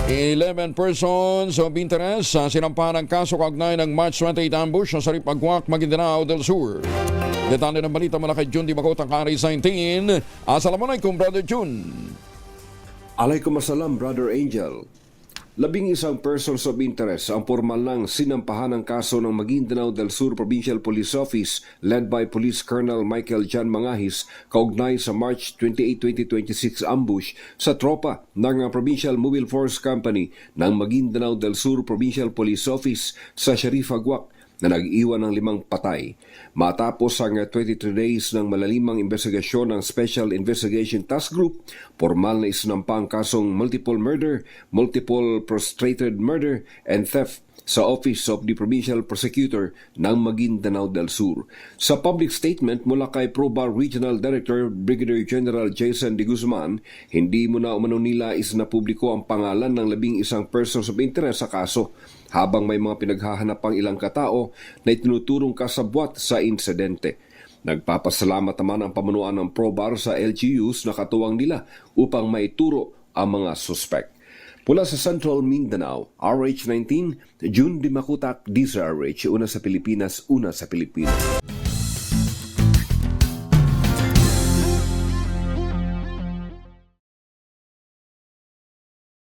11 persons of interest sa sinampahan ng kaso kaugnay ng March 28 ambush sa Saripagwak, Maguindanao del Sur. Detalye ng balita mula kay Jun Di Makota, Karis 19. Assalamualaikum, Brother Jun. Alaykumasalam, Brother Angel. 11 persons of interest ang formal ng sinampahan ng kaso ng Maguindanao del Sur Provincial Police Office led by Police Colonel Michael Jan Mangahis kaugnay sa March 28, 2026 ambush sa tropa ng Provincial Mobile Force Company ng Maguindanao del Sur Provincial Police Office sa Saripagwak na nag-iwan ng 5 patay. Matapos ang 23 days ng malalimang investigasyon ng Special Investigation Task Group, formal na isinampa ang kasong multiple murder, multiple prostrated murder, and theft sa Office of the Provincial Prosecutor ng Maguindanao del Sur. Sa public statement mula kay PROBAR Regional Director Brigadier General Jason de Guzman, hindi muna umano nila isinapubliko ang pangalan ng 11 persons of interest sa kaso, habang may mga pinaghahanap pang ilang katao na itinuturong kasabwat sa insidente. Nagpapasalamat naman ang pamunuan ng PROBAR sa LGUs na katuwang nila upang maituro ang mga suspect. Mula sa Central Mindanao, RH19, Jun Di Makutak, DZRH, una sa Pilipinas, una sa Pilipinas.